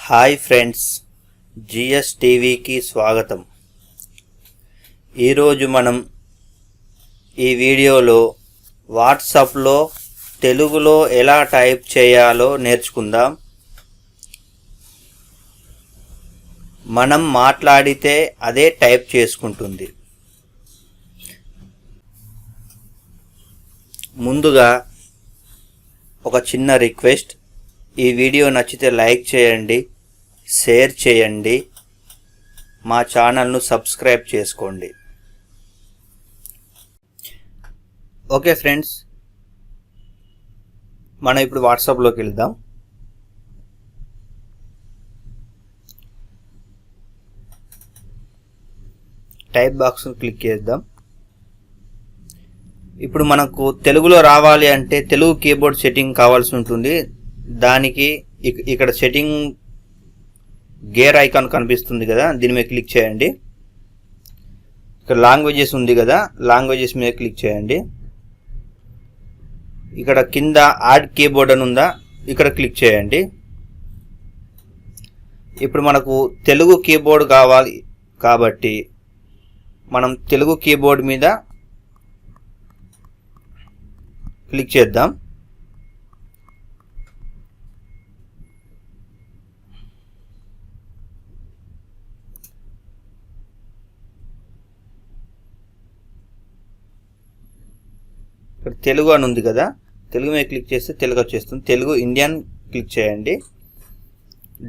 Hi friends, GS టీవీకి స్వాగతం. ఈరోజు మనం ఈ వీడియోలో వాట్సాప్లో తెలుగులో ఎలా టైప్ చేయాలో నేర్చుకుందాం. మనం మాట్లాడితే అదే టైప్ చేసుకుంటుంది. ముందుగా ఒక చిన్న రిక్వెస్ట్, ఈ వీడియో నచ్చితే లైక్ చేయండి, షేర్ చేయండి, మా ఛానల్ను సబ్స్క్రైబ్ చేసుకోండి. ఓకే ఫ్రెండ్స్, మనం ఇప్పుడు వాట్సాప్లోకి వెళ్దాం. టైప్ బాక్స్ను క్లిక్ చేద్దాం. ఇప్పుడు మనకు తెలుగులో రావాలి అంటే తెలుగు కీబోర్డ్ సెట్టింగ్ కావాల్సి ఉంటుంది. దానికి ఇక్కడ సెట్టింగ్ గేర్ ఐకాన్ కనిపిస్తుంది కదా, దీని మీద క్లిక్ చేయండి. ఇక్కడ లాంగ్వేజెస్ ఉంది కదా, లాంగ్వేజెస్ మీద క్లిక్ చేయండి. ఇక్కడ కింద యాడ్ కీబోర్డ్ అని ఉందా, ఇక్కడ క్లిక్ చేయండి. ఇప్పుడు మనకు తెలుగు కీబోర్డ్ కావాలి కాబట్టి మనం తెలుగు కీబోర్డ్ మీద క్లిక్ చేద్దాం. ఇక్కడ తెలుగు అని ఉంది కదా, తెలుగు మీద క్లిక్ చేస్తే తెలుగు వచ్చేస్తుంది. తెలుగు ఇండియన్ క్లిక్ చేయండి,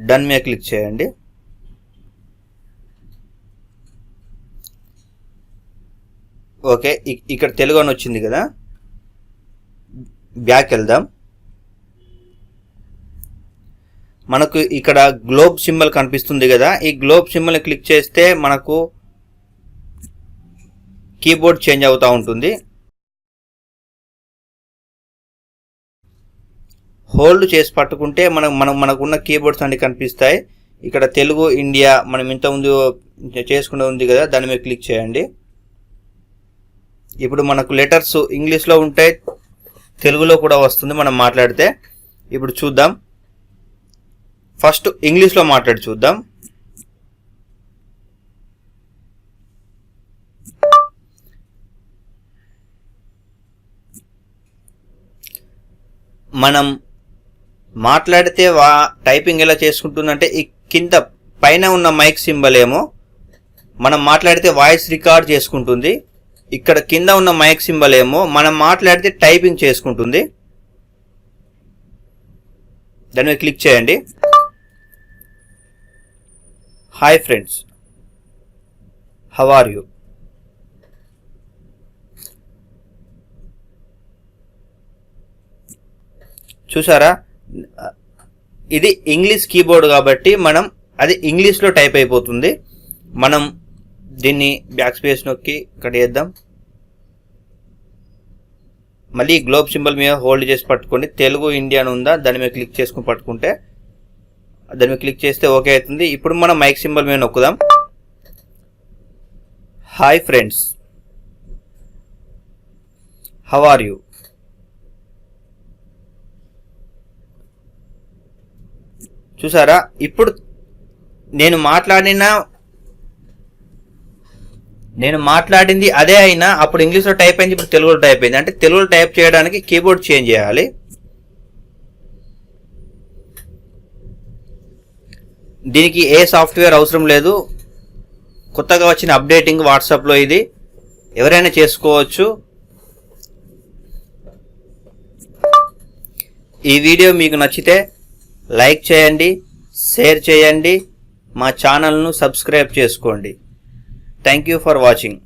డన్ మీద క్లిక్ చేయండి. ఓకే, ఇక్కడ తెలుగు అని వచ్చింది కదా, బ్యాక్ వెళ్దాం. మనకు ఇక్కడ గ్లోబ్ సింబల్ కనిపిస్తుంది కదా, ఈ గ్లోబ్ సింబల్ని క్లిక్ చేస్తే మనకు కీబోర్డ్ చేంజ్ అవుతూ ఉంటుంది. హోల్డ్ చేసి పట్టుకుంటే మనకున్న కీబోర్డ్స్ అన్ని కనిపిస్తాయి. ఇక్కడ తెలుగు ఇండియా మనం ఇంత ముందు చేసుకునే ఉంది కదా, దాని మీద క్లిక్ చేయండి. ఇప్పుడు మనకు లెటర్స్ ఇంగ్లీష్లో ఉంటాయి, తెలుగులో కూడా వస్తుంది మనం మాట్లాడితే. ఇప్పుడు చూద్దాం, ఫస్ట్ ఇంగ్లీష్లో మాట్లాడి చూద్దాం. మనం మాట్లాడితే టైపింగ్ ఎలా చేసుకుంటుందంటే, ఈ కింద పైన ఉన్న మైక్ సింబల్ ఏమో మనం మాట్లాడితే వాయిస్ రికార్డ్ చేసుకుంటుంది. ఇక్కడ కింద ఉన్న మైక్ సింబల్ ఏమో మనం మాట్లాడితే టైపింగ్ చేసుకుంటుంది. దాని మీద క్లిక్ చేయండి. Hi friends, how are you? చూసారా, ఇది ఇంగ్లీష్ కీబోర్డ్ కాబట్టి మనం అది ఇంగ్లీష్లో టైప్ అయిపోతుంది. మనం దీన్ని బ్యాక్ స్పేస్ నొక్కి ఇక్కడ వేద్దాం. మళ్ళీ గ్లోబ్ సింబల్ మీద హోల్డ్ చేసి పట్టుకోండి. తెలుగు ఇండియా అని ఉందా, దాని మీద క్లిక్ చేసుకుని పట్టుకుంటే దాని మీద క్లిక్ చేస్తే ఓకే అవుతుంది. ఇప్పుడు మనం మైక్ సింబల్ మీద నొక్కుదాం. Hi friends, how are you? చూసారా, ఇప్పుడు నేను మాట్లాడింది అదే అయినా అప్పుడు ఇంగ్లీష్లో టైప్ అయింది, ఇప్పుడు తెలుగులో టైప్ అయింది. అంటే తెలుగులో టైప్ చేయడానికి కీబోర్డ్ చేంజ్ చేయాలి. దీనికి ఏ సాఫ్ట్వేర్ అవసరం లేదు, కొత్తగా వచ్చిన అప్డేటింగ్ వాట్సాప్లో ఇది ఎవరైనా చేసుకోవచ్చు. ఈ వీడియో మీకు నచ్చితే లైక్ చేయండి, షేర్ చేయండి, మా ఛానల్ను సబ్స్క్రైబ్ చేసుకోండి. Thank you for watching.